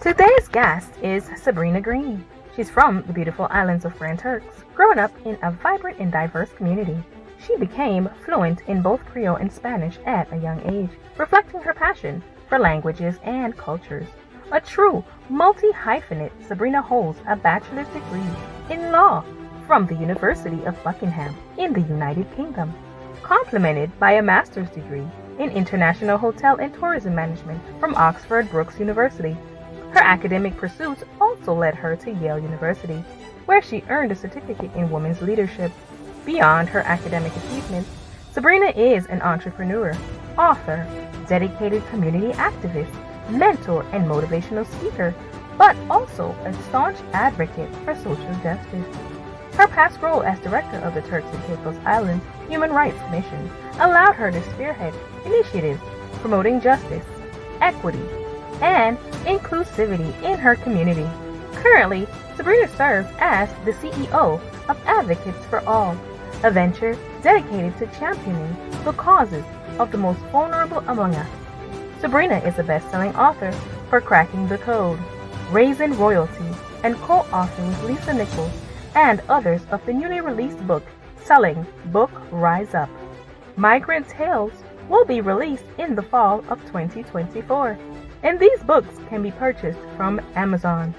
Today's guest is Sabrina Green. She's from the beautiful islands of Grand Turks. Growing up in a vibrant and diverse community, she became fluent in both Creole and Spanish at a young age, reflecting her passion for languages and cultures. A true multi-hyphenate, Sabrina holds a bachelor's degree in law from the University of Buckingham in the United Kingdom, complemented by a master's degree in international hotel and tourism management from Oxford Brookes University. Her academic pursuits also led her to Yale University, where she earned a certificate in women's leadership. Beyond her academic achievements, Sabrina is an entrepreneur, author, dedicated community activist, mentor, and motivational speaker, but also a staunch advocate for social justice. Her past role as director of the Turks and Caicos Islands Human Rights Commission allowed her to spearhead initiatives promoting justice, equity, and inclusivity in her community. Currently, Sabrina serves as the CEO of Advocates for All, a venture dedicated to championing the causes of the most vulnerable among us. Sabrina is a best-selling author for Cracking the Code, Raising Royalty, and co-authoring with Lisa Nichols and others of the newly released book, Selling Book Rise Up. Migrant Tales will be released in the fall of 2024, and these books can be purchased from Amazon.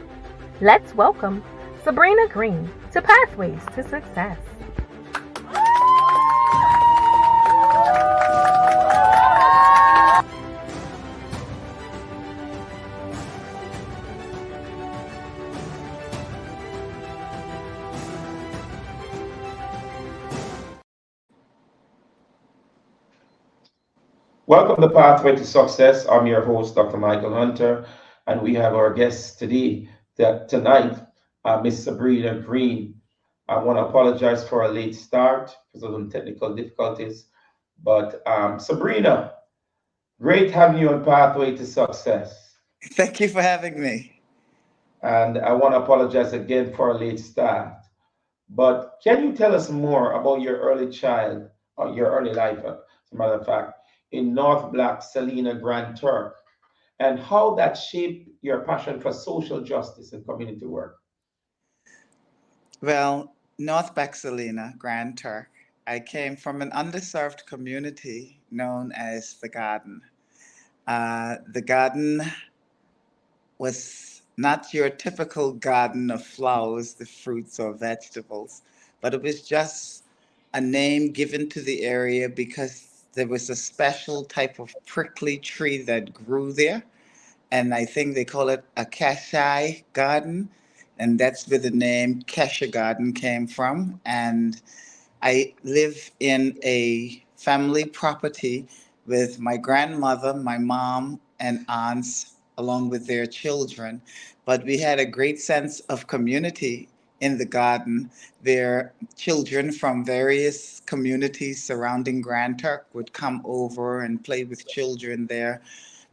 Let's welcome Sabrina Green to Pathways to Success. Welcome to Pathway to Success. I'm your host, Dr. Michael Hunter, and we have our guest tonight, Miss Sabrina Green. I want to apologize for a late start because of some technical difficulties. But Sabrina, great having you on Pathway to Success. Thank you for having me. And I want to apologize again for a late start. But can you tell us more about your early child, or your early life, as a matter of fact, in North Black Salina, Grand Turk, and how that shaped your passion for social justice and community work? Well, North Baxalina, Grand Turk, I came from an underserved community known as the Garden. The Garden was not your typical garden of flowers, the fruits or vegetables, but it was just a name given to the area because there was a special type of prickly tree that grew there. And I think they call it a cachet garden. And that's where the name Kesha Garden came from. And I live in a family property with my grandmother, my mom, and aunts, along with their children. But we had a great sense of community in the garden. Their children from various communities surrounding Grand Turk would come over and play with children there.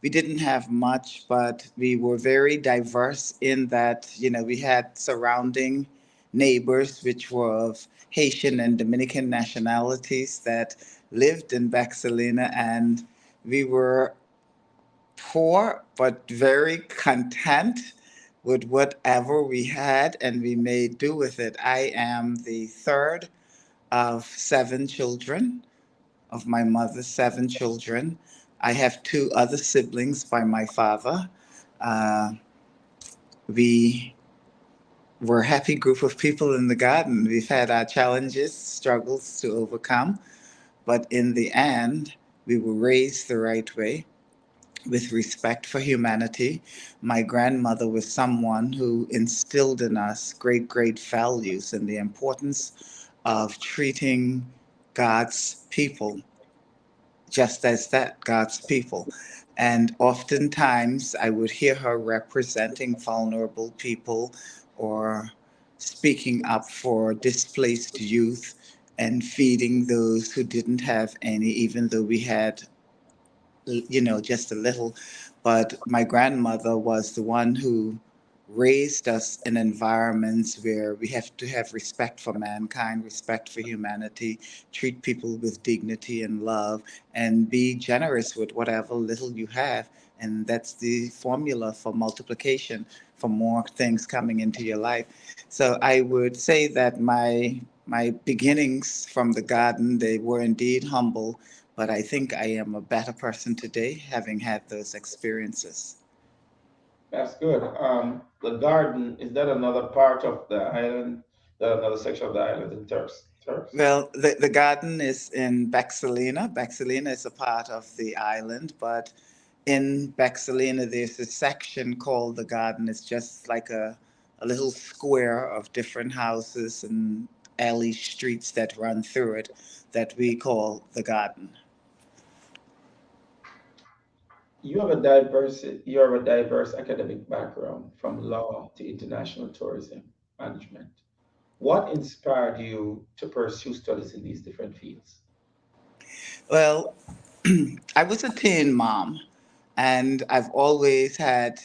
We didn't have much, but we were very diverse in that, we had surrounding neighbors, which were of Haitian and Dominican nationalities that lived in Baxalina, and we were poor but very content with whatever we had, and we made do with it. I am the third of seven children, of my mother's seven children. I have two other siblings by my father. Uh, we were a happy group of people in the garden. We've had our challenges, struggles to overcome, but in the end, we were raised the right way with respect for humanity. My grandmother was someone who instilled in us great, great values and the importance of treating God's people just as that, God's people. And oftentimes I would hear her representing vulnerable people or speaking up for displaced youth and feeding those who didn't have any, even though we had, just a little. But my grandmother was the one who raised us in environments where we have to have respect for mankind, respect for humanity, treat people with dignity and love, and be generous with whatever little you have, And that's the formula for multiplication, for more things coming into your life. So I would say that my beginnings from the garden, they were indeed humble, but I think I am a better person today having had those experiences. That's good. The garden, is that another part of the island? That another section of the island in Turks? Turks? Well, the garden is in Bexalina. Bexalina is a part of the island, but in Bexalina, there's a section called the garden. It's just like a little square of different houses and alley streets that run through it that we call the garden. You have a diverse academic background from law to international tourism management. What inspired you to pursue studies in these different fields? Well, I was a teen mom, and I've always had,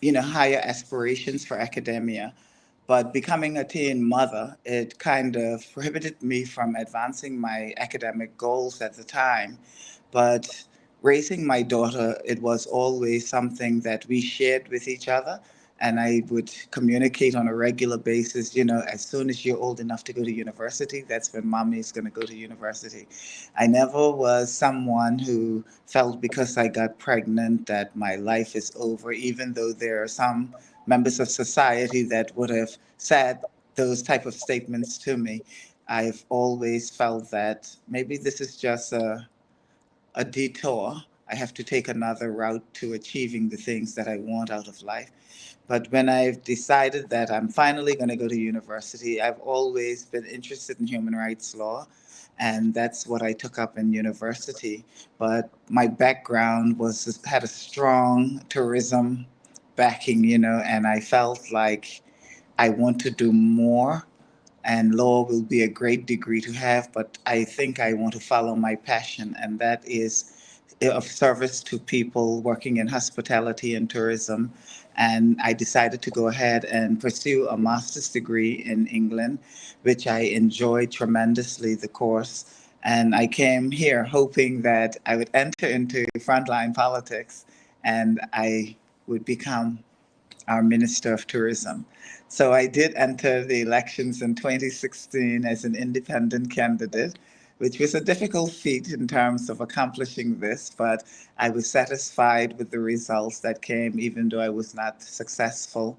higher aspirations for academia. But becoming a teen mother, it kind of prohibited me from advancing my academic goals at the time. But raising my daughter, it was always something that we shared with each other. And I would communicate on a regular basis, as soon as you're old enough to go to university, that's when mommy is going to go to university. I never was someone who felt because I got pregnant that my life is over, even though there are some members of society that would have said those type of statements to me. I've always felt that maybe this is just a detour. I have to take another route to achieving the things that I want out of life. But when I've decided that I'm finally going to go to university, I've always been interested in human rights law. And that's what I took up in university. But my background was had a strong tourism backing, and I felt like I want to do more, and law will be a great degree to have, but I think I want to follow my passion, and that is of service to people working in hospitality and tourism. And I decided to go ahead and pursue a master's degree in England, which I enjoyed tremendously, the course. And I came here hoping that I would enter into frontline politics and I would become our Minister of Tourism. So I did enter the elections in 2016 as an independent candidate, which was a difficult feat in terms of accomplishing this, but I was satisfied with the results that came, even though I was not successful.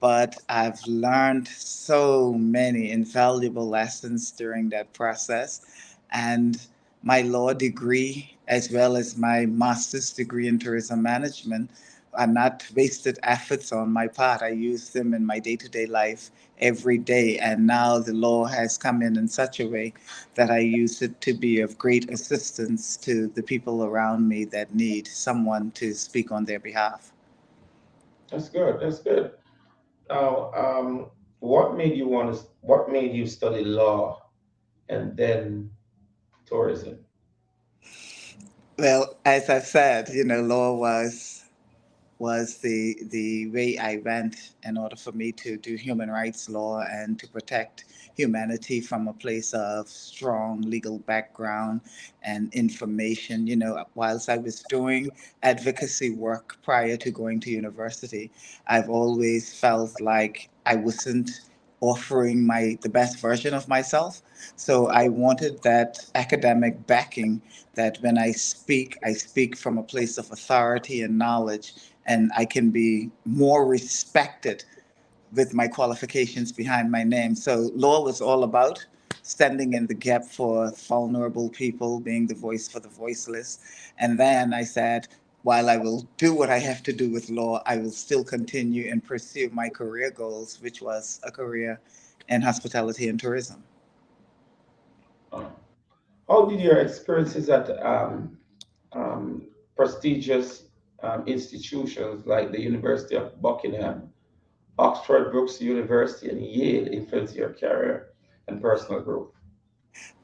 But I've learned so many invaluable lessons during that process. And my law degree, as well as my master's degree in tourism management, are not wasted efforts on my part. I use them in my day to day life every day. And now the law has come in such a way that I use it to be of great assistance to the people around me that need someone to speak on their behalf. That's good. That's good. Now, what made you study law and then tourism? Well, as I've said, law was the way I went in order for me to do human rights law and to protect humanity from a place of strong legal background and information. Whilst I was doing advocacy work prior to going to university, I've always felt like I wasn't offering the best version of myself. So I wanted that academic backing that when I speak from a place of authority and knowledge, and I can be more respected with my qualifications behind my name. So law was all about standing in the gap for vulnerable people, being the voice for the voiceless. And then I said, while I will do what I have to do with law, I will still continue and pursue my career goals, which was a career in hospitality and tourism. Uh, How did your experiences at prestigious institutions like the University of Buckingham, Oxford Brookes University, and Yale influence your career and personal growth?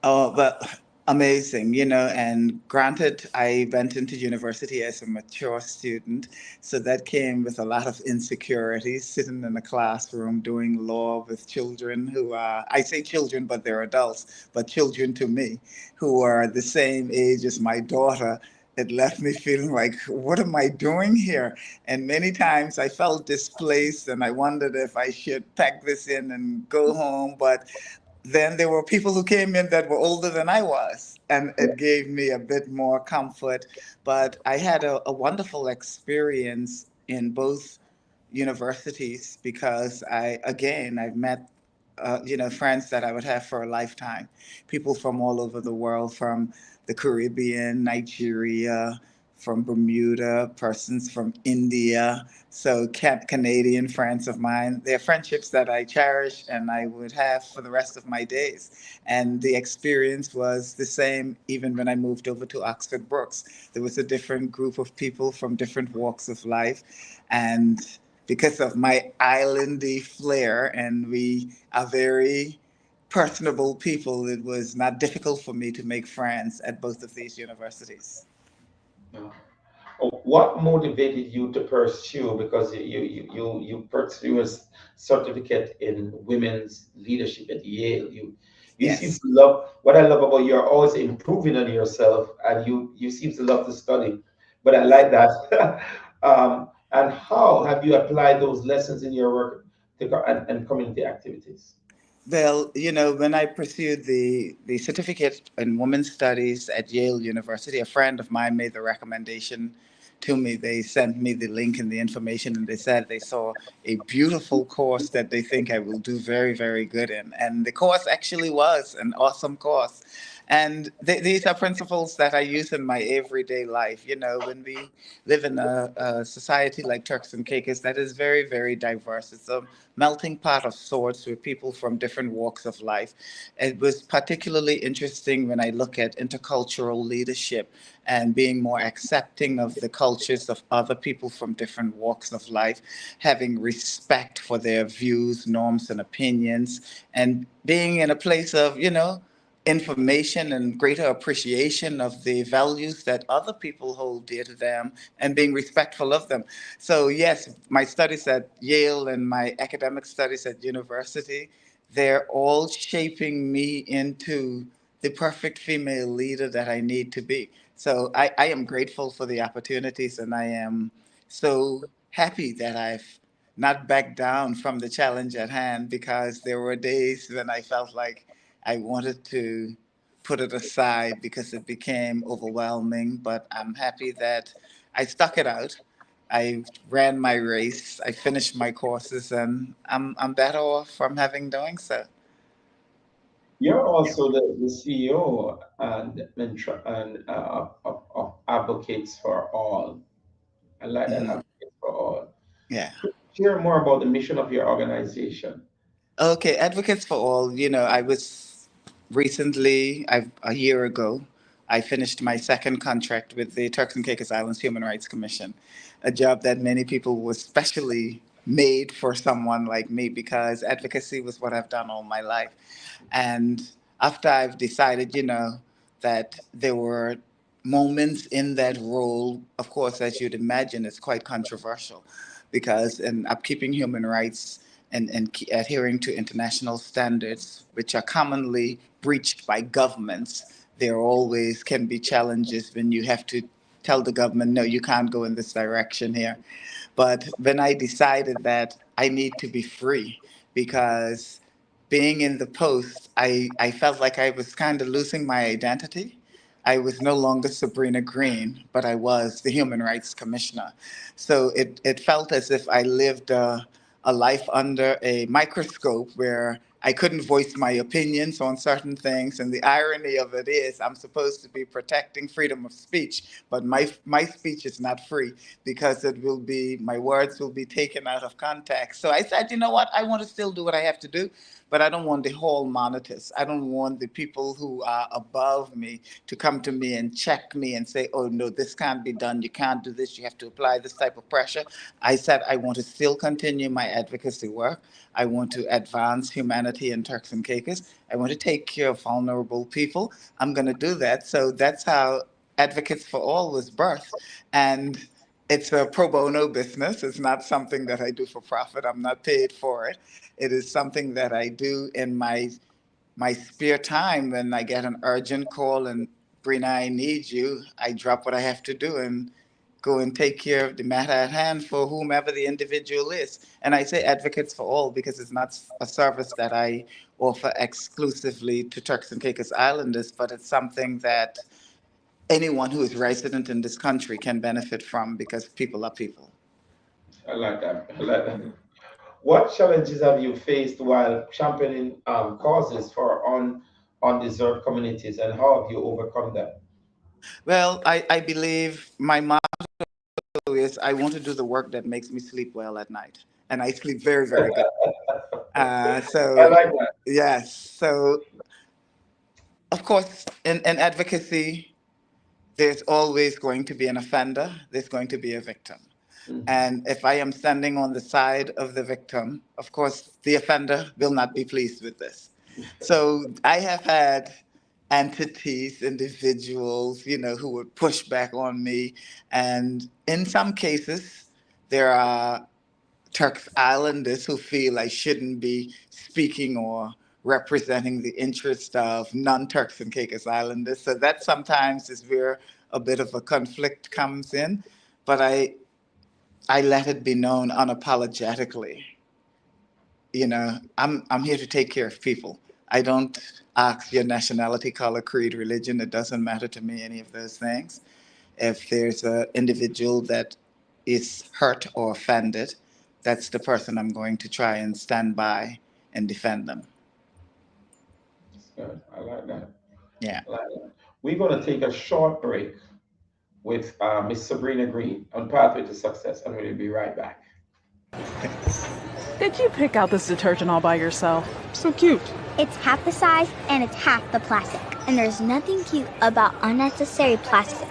Oh, but amazing, and granted, I went into university as a mature student, so that came with a lot of insecurities, sitting in a classroom doing law with children who are, I say children, but they're adults, but children to me, who are the same age as my daughter. it left me feeling like, what am I doing here? And many times I felt displaced and I wondered if I should pack this in and go home. But then there were people who came in that were older than I was, and it gave me a bit more comfort. But I had a wonderful experience in both universities because I've met friends that I would have for a lifetime, people from all over the world, from the Caribbean, Nigeria, from Bermuda, persons from India, so Canadian friends of mine. They're friendships that I cherish and I would have for the rest of my days. And the experience was the same even when I moved over to Oxford Brookes. There was a different group of people from different walks of life. And because of my islandy flair, and we are very personable people, it was not difficult for me to make friends at both of these universities. Yeah. What motivated you to pursue? Because you pursue a certificate in women's leadership at Yale. You seem to Yes. love what I love about you. You're always improving on yourself, and you seem to love to study. But I like that. And how have you applied those lessons in your work and community activities? Well, when I pursued the certificate in women's studies at Yale University, a friend of mine made the recommendation to me. They sent me the link and the information, and they said they saw a beautiful course that they think I will do very, very good in. And the course actually was an awesome course. And these are principles that I use in my everyday life. When we live in a society like Turks and Caicos that is very, very diverse, it's a melting pot of sorts with people from different walks of life. It was particularly interesting when I look at intercultural leadership and being more accepting of the cultures of other people from different walks of life, having respect for their views, norms, and opinions, and being in a place of, information and greater appreciation of the values that other people hold dear to them and being respectful of them. So, yes, my studies at Yale and my academic studies at university, they're all shaping me into the perfect female leader that I need to be. So, I am grateful for the opportunities, and I am so happy that I've not backed down from the challenge at hand, because there were days when I felt like I wanted to put it aside because it became overwhelming. But I'm happy that I stuck it out. I ran my race, I finished my courses, and I'm better off from having doing so. You're also the CEO of Advocates for All. I like that, Mhm. Advocates for All. Yeah. Share more about the mission of your organization. Okay, Advocates for All. I was recently, a year ago, I finished my second contract with the Turks and Caicos Islands Human Rights Commission, a job that many people was specially made for someone like me, because advocacy was what I've done all my life. And after I've decided, that there were moments in that role, of course, as you'd imagine, it's quite controversial, because in upkeeping human rights and adhering to international standards, which are commonly breached by governments, there always can be challenges when you have to tell the government, no, you can't go in this direction here. But when I decided that I need to be free, because being in the post, I felt like I was kind of losing my identity. I was no longer Sabrina Green, but I was the Human Rights Commissioner. So it felt as if I lived a life under a microscope where I couldn't voice my opinions on certain things. And the irony of it is, I'm supposed to be protecting freedom of speech, but my speech is not free, because my words will be taken out of context. So I said, you know what? I want to still do what I have to do, but I don't want the hall monitors. I don't want the people who are above me to come to me and check me and say, oh, no, this can't be done. You can't do this. You have to apply this type of pressure. I said, I want to still continue my advocacy work. I want to advance humanity in Turks and Caicos. I want to take care of vulnerable people. I'm going to do that. So that's how Advocates for All was birthed. And it's a pro bono business. It's not something that I do for profit. I'm not paid for it. It is something that I do in my spare time when I get an urgent call and Sabrina, I need you. I drop what I have to do and go and take care of the matter at hand for whomever the individual is. And I say advocates for all because it's not a service that I offer exclusively to Turks and Caicos Islanders, but it's something that anyone who is resident in this country can benefit from because people are people. I like that. I like that. What challenges have you faced while championing causes for undeserved communities, and how have you overcome them? Well, I believe my motto is I want to do the work that makes me sleep well at night. And I sleep very, very good. I So, like that. yes. So, of course, in advocacy, there's always going to be an offender, there's going to be a victim. Mhm. And if I am standing on the side of the victim, of course, the offender will not be pleased with this. So I have had entities, individuals, who would push back on me. And in some cases, there are Turks Islanders who feel I shouldn't be speaking or representing the interest of non-Turks and Caicos Islanders. So that sometimes is where a bit of a conflict comes in. But I let it be known unapologetically. I'm here to take care of people. I don't ask your nationality, color, creed, religion. It doesn't matter to me, any of those things. If there's an individual that is hurt or offended, that's the person I'm going to try and stand by and defend them. That's good. I like that. Yeah. I like that. We're going to take a short break with Miss Sabrina Green on Pathway to Success, and we'll be right back. Did you pick out this detergent all by yourself? So cute. It's half the size and it's half the plastic. And there's nothing cute about unnecessary plastic.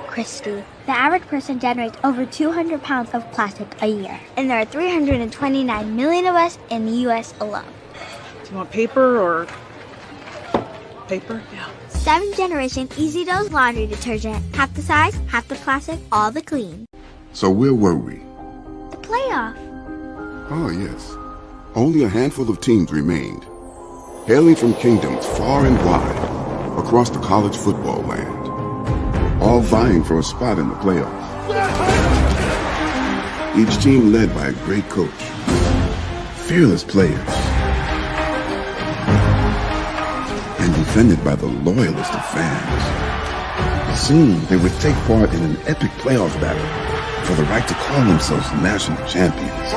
Christy, the average person generates over 200 pounds of plastic a year. And there are 329 million of us in the US alone. Do you want paper or paper? Yeah. 7th generation Easy Dose laundry detergent. Half the size, half the plastic, all the clean. So where were we? The playoff. Oh, yes. Only a handful of teams remained, hailing from kingdoms far and wide across the college football land, all vying for a spot in the playoffs. Each team led by a great coach, fearless players, and defended by the loyalest of fans. Soon, they would take part in an epic playoff battle for the right to call themselves national champions.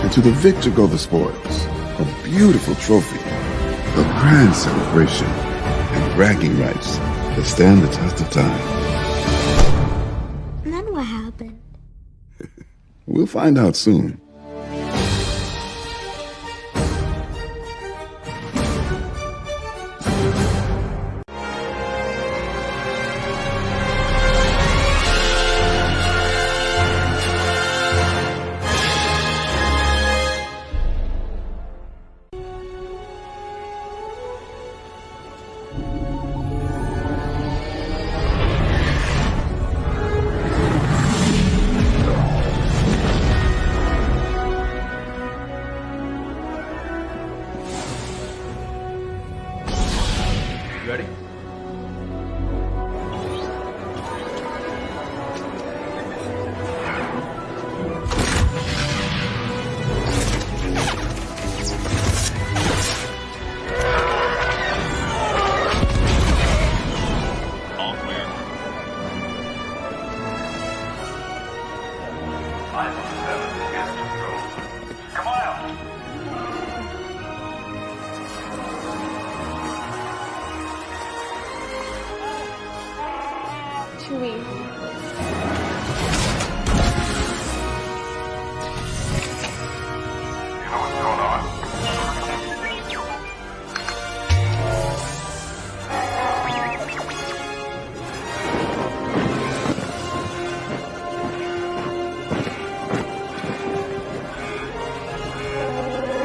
And to the victor go the spoils, a beautiful trophy, a grand celebration, and bragging rights that stand the test of time. And then what happened? We'll find out soon. Ready? All clear. Come on out. You know what's going on?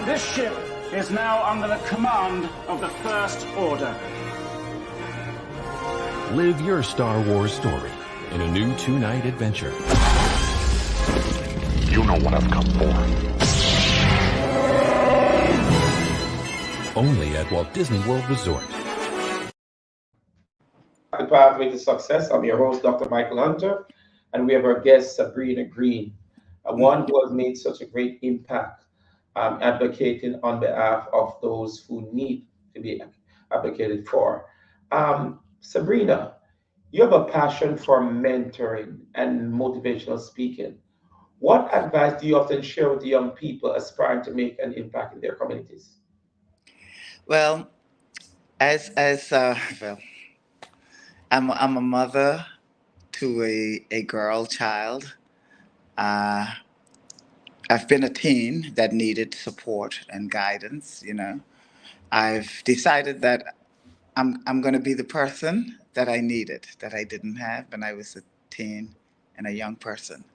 This ship is now under the command of the First Order. Live your Star Wars story in a new 2-night adventure. You know what I've come for. Only at Walt Disney World Resort. Pathway to Success. I'm your host, Dr. Michael Hunter, and we have our guest, Sabrina Green, one who has made such a great impact advocating on behalf of those who need to be advocated for. Sabrina, you have a passion for mentoring and motivational speaking. What advice do you often share with the young people aspiring to make an impact in their communities? Well, well, I'm a mother to a girl child. Uh, I've been a teen that needed support and guidance. I've decided that I'm going to be the person that I needed, that I didn't have when I was a teen and a young person.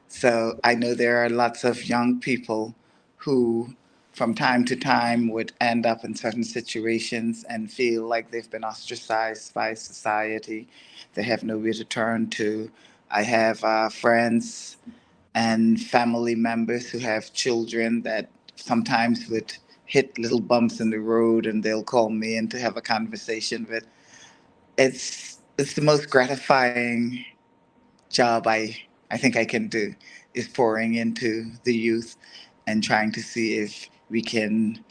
So I know there are lots of young people who, from time to time, would end up in certain situations and feel like they've been ostracized by society. They have nowhere to turn to. I have friends and family members who have children that sometimes would hit little bumps in the road and they'll call me in to have a conversation with. It's the most gratifying job I think I can do is pouring into the youth and trying to see if we can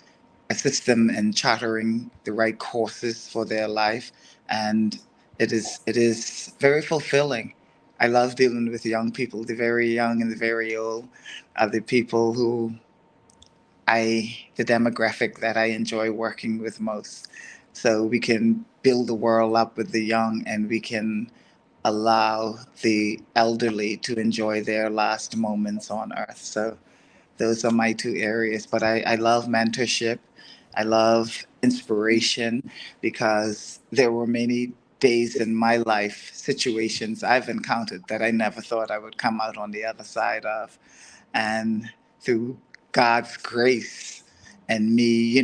assist them in chartering the right courses for their life. And it is very fulfilling. I love dealing with young people. The very young and the very old are the people who the demographic that I enjoy working with most. So we can build the world up with the young, and we can allow the elderly to enjoy their last moments on earth. So those are my two areas. But I love mentorship. I love inspiration because there were many days in my life, situations I've encountered that I never thought I would come out on the other side of. And through God's grace and me,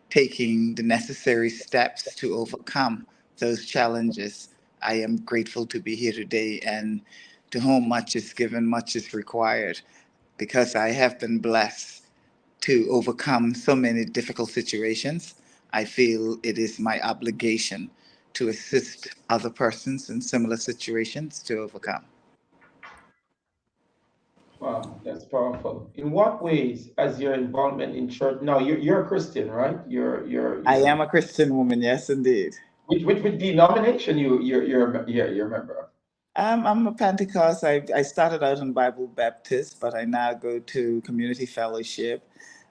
taking the necessary steps to overcome those challenges, I am grateful to be here today. And to whom much is given, much is required, because I have been blessed to overcome so many difficult situations. I feel it is my obligation to assist other persons in similar situations to overcome. Wow, that's powerful. In what ways has your involvement in church? Now, you're a Christian, right? I am a Christian woman, yes, indeed. Which denomination you're a member of? I'm a Pentecost. I started out in Bible Baptist, but I now go to community fellowship.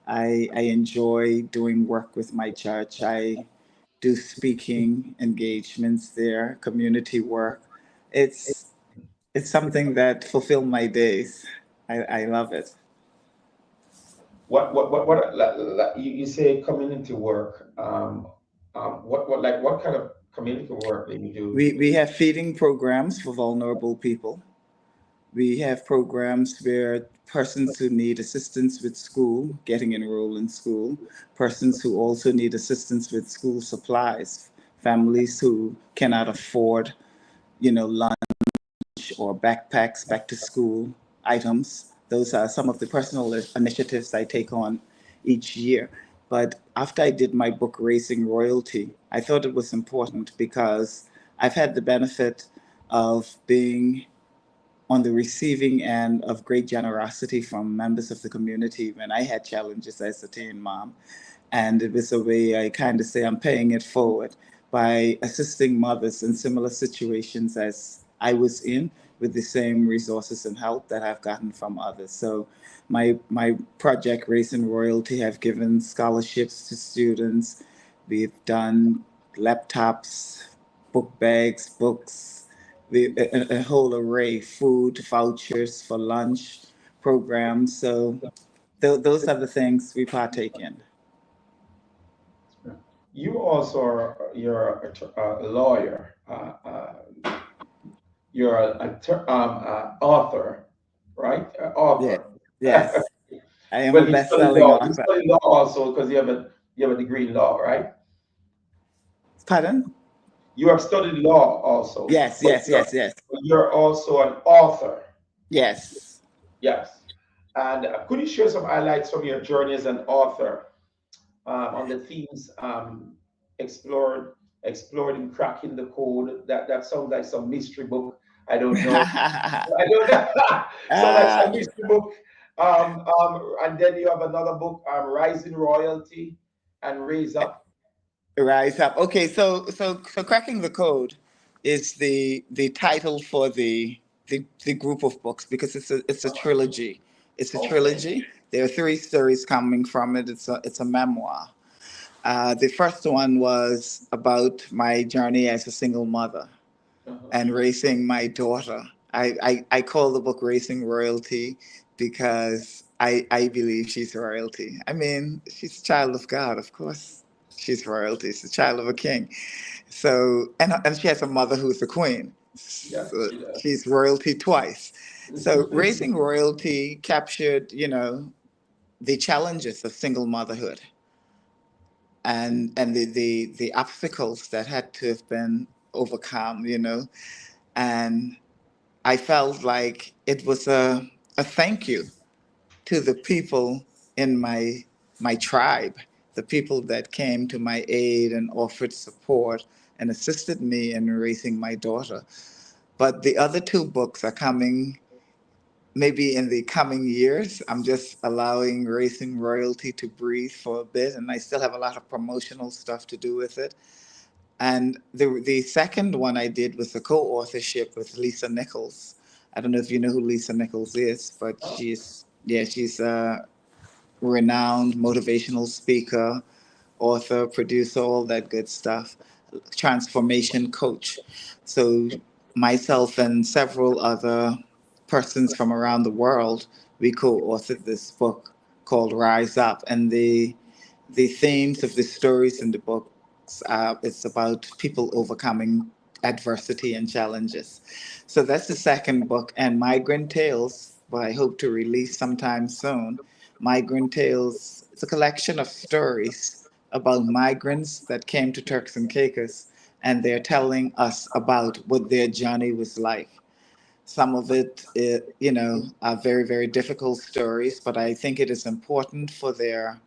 I enjoy doing work with my church. I do speaking engagements there, community work. It's it's something that fulfills my days. I love it. You say community work. What kind of community work do you do? We have feeding programs for vulnerable people. We have programs where persons who need assistance with school, getting enrolled in school, persons who also need assistance with school supplies, families who cannot afford, lunch or backpacks, back to school items. Those are some of the personal initiatives I take on each year. But after I did my book, Raising Royalty, I thought it was important because I've had the benefit of being on the receiving end of great generosity from members of the community when I had challenges as a teen mom. And it was a way I kind of say I'm paying it forward by assisting mothers in similar situations as I was in with the same resources and help that I've gotten from others. So my project Raising Royalty have given scholarships to students. We've done laptops, book bags, books, a whole array, food, vouchers for lunch programs. So those are the things we partake in. You also you're a lawyer. You're author, right? Yes, Author. yes. I am a Well, you study best-selling law. You author. study law also because you have a degree in law, right? Pardon? You have studied law also, Yes, yes, yes, yes, but you're also an author. yes. Yes. And could you share some highlights from your journey as an author on the themes explored exploring cracking the code. That sounds like some mystery book. I don't know. I don't know. So like Ah, some mystery book. And then you have another book, Rising Royalty and Raise Up. rise up. Okay, so cracking the code is the title for the group of books because it's a trilogy. It's a Okay. trilogy. There are three stories coming from it. It's a memoir. The first one was about my journey as a single mother Uh-huh. and raising my daughter. I call the book Racing Royalty because I believe she's royalty. I mean, she's a child of God, of course. She's royalty. She's a child of a king. So, and she has a mother who's a queen. Yeah, So she does. she's royalty twice. So, Raising Royalty captured, the challenges of single motherhood and the obstacles that had to have been overcome, and I felt like it was a thank you to the people in my tribe, the people that came to my aid and offered support and assisted me in raising my daughter. But the other two books are coming maybe in the coming years. I'm just allowing Racing Royalty to breathe for a bit, and I still have a lot of promotional stuff to do with it. And the second one I did was a co-authorship with Lisa Nichols. I don't know if you know who Lisa Nichols is, but Oh, she's a renowned motivational speaker, author, producer, all that good stuff, transformation coach. So myself and several other persons from around the world, we co-authored this book called Rise Up, and the themes of the stories in the books, it's about people overcoming adversity and challenges. So that's the second book, and Migrant Tales, what I hope to release sometime soon. Migrant Tales, it's a collection of stories about migrants that came to Turks and Caicos, and they're telling us about what their journey was like. Some of it, are very, very difficult stories, but I think it is important for their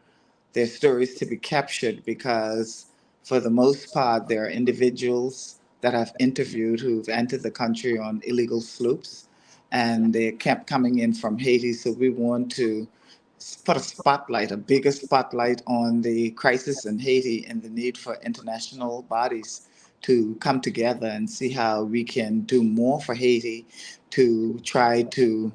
stories to be captured because, for the most part, there are individuals that I've interviewed who've entered the country on illegal sloops and they kept coming in from Haiti. So we want to put a spotlight, a bigger spotlight on the crisis in Haiti and the need for international bodies to come together and see how we can do more for Haiti to try to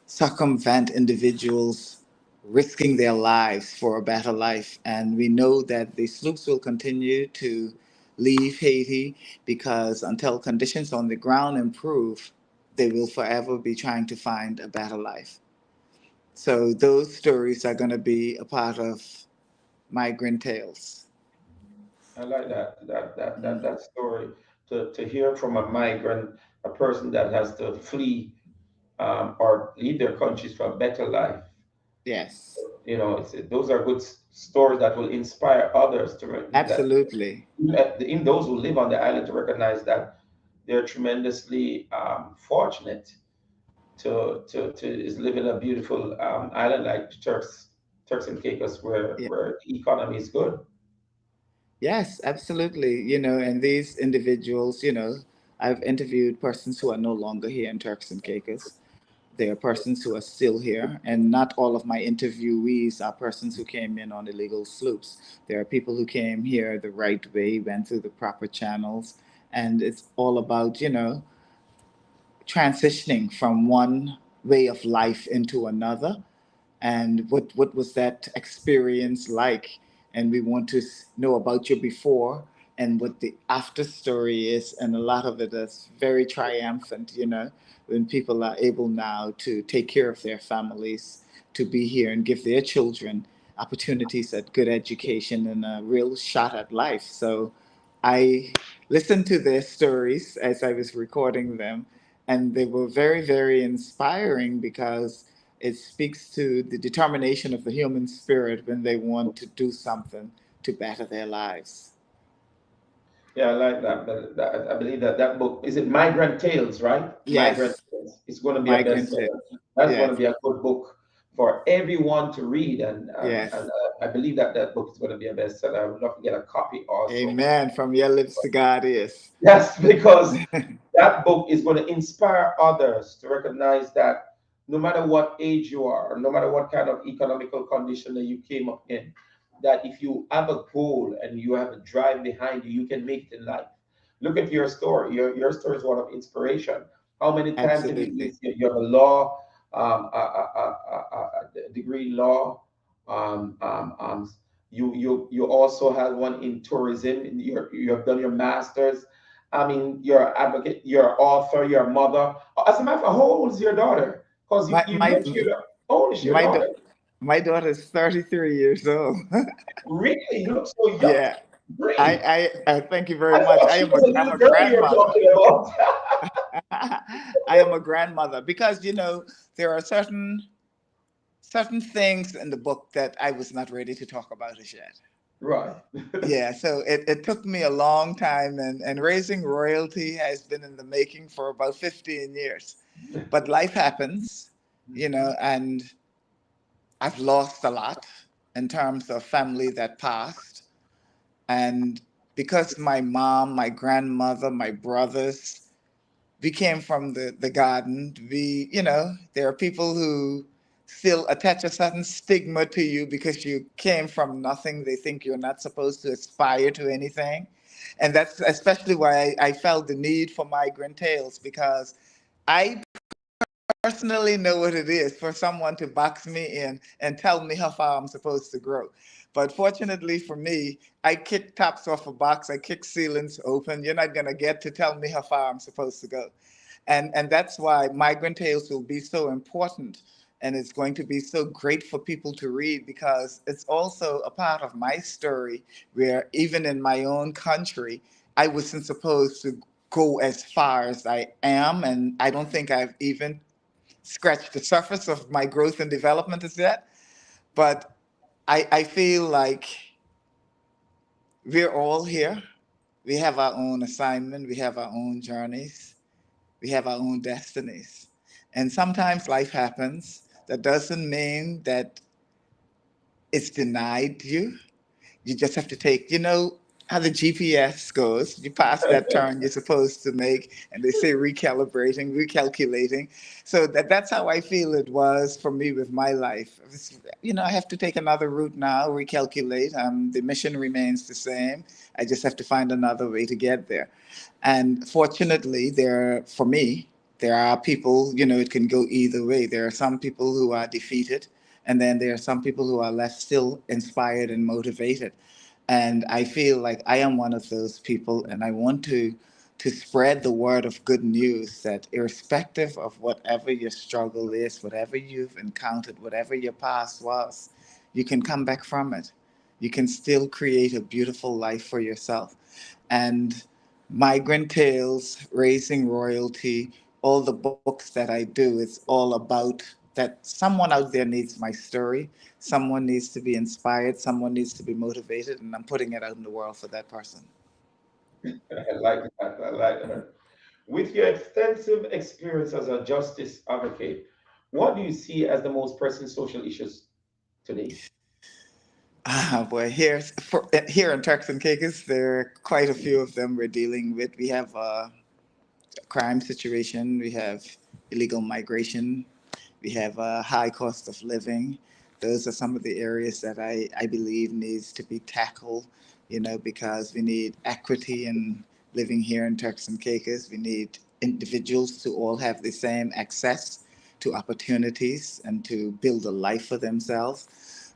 circumvent individuals risking their lives for a better life. And we know that the sloops will continue to leave Haiti because until conditions on the ground improve, they will forever be trying to find a better life. So those stories are going to be a part of Migrant Tales. I like that story to hear from a migrant, a person that has to flee or leave their countries for a better life. Yes, Those are good stories that will inspire others that absolutely. in those who live on the island to recognize that they're tremendously fortunate to is live in a beautiful island like Turks and Caicos Yeah. where the economy is good. Yes, absolutely. And these individuals, I've interviewed persons who are no longer here in Turks and Caicos. There are persons who are still here, and not all of my interviewees are persons who came in on illegal sloops. There are people who came here the right way, went through the proper channels, and it's all about, transitioning from one way of life into another, and what was that experience like, and we want to know about your before and what the after story is, and a lot of it is very triumphant, when people are able now to take care of their families, to be here and give their children opportunities at good education and a real shot at life. So I listened to their stories as I was recording them, and they were very, very inspiring because it speaks to the determination of the human spirit when they want to do something to better their lives. Yeah, I like that. I believe that book is it Migrant Tales, right? Migrant Yes, Tales. It's going to be a migrant. bestseller. That's going to Yes, be a good book for everyone to read. And Yes. I believe that that book is going to be a bestseller. I would love to get a copy also. Amen. From your lips to God is. Yes, because that book is going to inspire others to recognize that no matter what age you are, no matter what kind of economical condition that you came up in, that if you have a goal and you have a drive behind you, you can make it in life. Look at your story. Your story is one of inspiration. How many times have Absolutely. you have a law, degree in law? Um, um, um, you also have one in tourism. You have done your master's. I mean, you're an advocate, you're an author, you're a mother. As a matter of fact, how old is your daughter? Because My you my mentioned how old is your my da- daughter? my daughter is 33 years old. Really? You look so young. Yeah. Great. I thank you very I much. thought she was a I'm little a girl you were grandmother. talking about. I am a grandmother because there are certain things in the book that I was not ready to talk about as yet. Right. Yeah, so it took me a long time, and raising royalty has been in the making for about 15 years. But life happens, and I've lost a lot in terms of family that passed. And because my mom, my grandmother, my brothers, we came from the garden. There are people who still attach a certain stigma to you because you came from nothing. They think you're not supposed to aspire to anything. And that's especially why I felt the need for Migrant Tales, because I personally know what it is for someone to box me in and tell me how far I'm supposed to grow. But fortunately for me, I kick tops off a box, I kick ceilings open. You're not going to get to tell me how far I'm supposed to go. And that's why Migrant Tales will be so important. And it's going to be so great for people to read, because it's also a part of my story where even in my own country, I wasn't supposed to go as far as I am. And I don't think I've even scratched the surface of my growth and development as yet. But I feel like we're all here. We have our own assignment, we have our own journeys, we have our own destinies. And sometimes life happens. That doesn't mean that it's denied you. You just have to take, how the GPS goes. You pass that turn you're supposed to make, and they say recalibrating, recalculating. So that's how I feel it was for me with my life. I have to take another route now, recalculate. The mission remains the same. I just have to find another way to get there. And fortunately, for me, there are people, it can go either way. There are some people who are defeated, and then there are some people who are left still inspired and motivated. And I feel like I am one of those people, and I want to spread the word of good news that irrespective of whatever your struggle is, whatever you've encountered, whatever your past was, you can come back from it. You can still create a beautiful life for yourself. And Migrant Tales, Raising Royalty, all the books that I do, it's all about that someone out there needs my story. Someone needs to be inspired. Someone needs to be motivated. And I'm putting it out in the world for that person. I like that. I like that. With your extensive experience as a justice advocate, what do you see as the most pressing social issues today? Ah, boy, here in Turks and Caicos, there are quite a few of them we're dealing with. We have a crime situation. We have illegal migration. We have a high cost of living. Those are some of the areas that I believe needs to be tackled, because we need equity in living here in Turks and Caicos. We need individuals to all have the same access to opportunities and to build a life for themselves.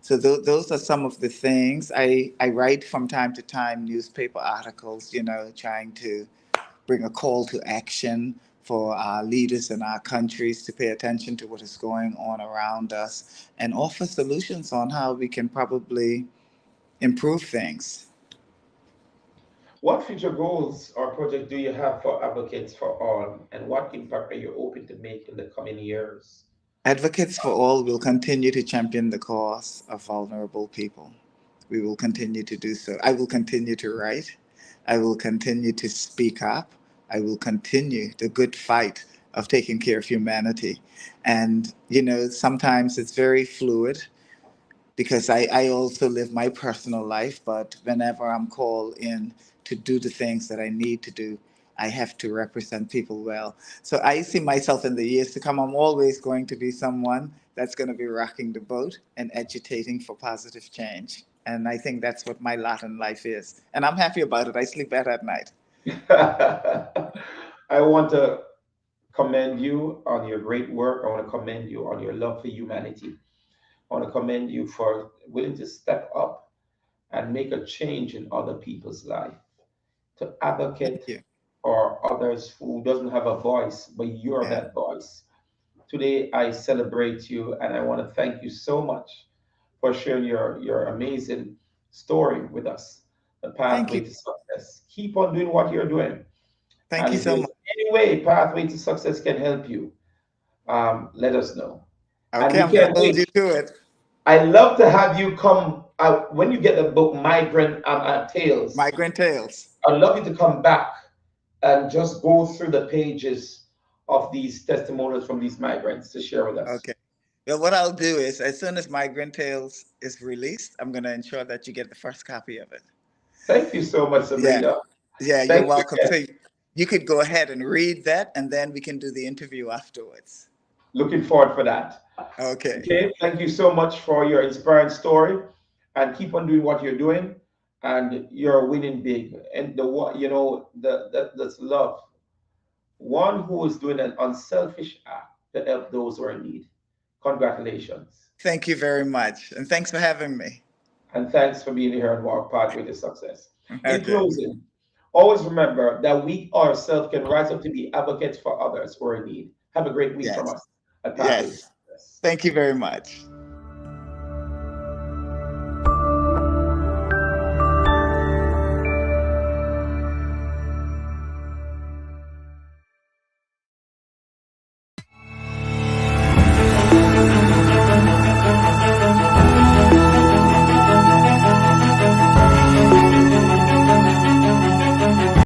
So those are some of the things. I write from time to time newspaper articles, trying to bring a call to action for our leaders in our countries to pay attention to what is going on around us and offer solutions on how we can probably improve things. What future goals or projects do you have for Advocates for All, and what impact are you hoping to make in the coming years? Advocates for All will continue to champion the cause of vulnerable people. We will continue to do so. I will continue to write. I will continue to speak up. I will continue the good fight of taking care of humanity. And, sometimes it's very fluid because I also live my personal life, but whenever I'm called in to do the things that I need to do, I have to represent people well. So I see myself in the years to come, I'm always going to be someone that's going to be rocking the boat and agitating for positive change. And I think that's what my lot in life is. And I'm happy about it. I sleep better at night. I want to commend you on your great work. I want to commend you on your love for humanity. I want to commend you for willing to step up and make a change in other people's life, to Thank advocate you. for others who doesn't have a voice, but you're Yeah. that voice. Today I celebrate you and I want to thank you so much for sharing your amazing story with us, the Thank pathway you. to success. Keep on doing what you're doing. Thank And you if so there's much. any way Pathway to Success can help you, let us know. And Okay, we I'm going to can't hold wait. you to it. I love to have you come out when you get the book Migrant Tales. Migrant Tales. I'd love you to come back and just go through the pages of these testimonials from these migrants to share with us. Okay. Well, what I'll do is, as soon as Migrant Tales is released, I'm going to ensure that you get the first copy of it. Thank you so much, Yeah. Sabrina. Yeah, you're Thank you welcome. again. So you could go ahead and read that, and then we can do the interview afterwards. Looking forward for that. Okay. Okay, thank you so much for your inspiring story, and keep on doing what you're doing, and you're winning big. And the what that's love. One who is doing an unselfish act to help those who are in need. Congratulations, Thank you very much. And thanks for having me. and thanks for being here and Walk Pathway to Success. In Okay. closing, always remember that we ourselves can rise up to be advocates for others who are in need. Have a great week from Yes. us at Pathway to Yes. Success. Thank you very much.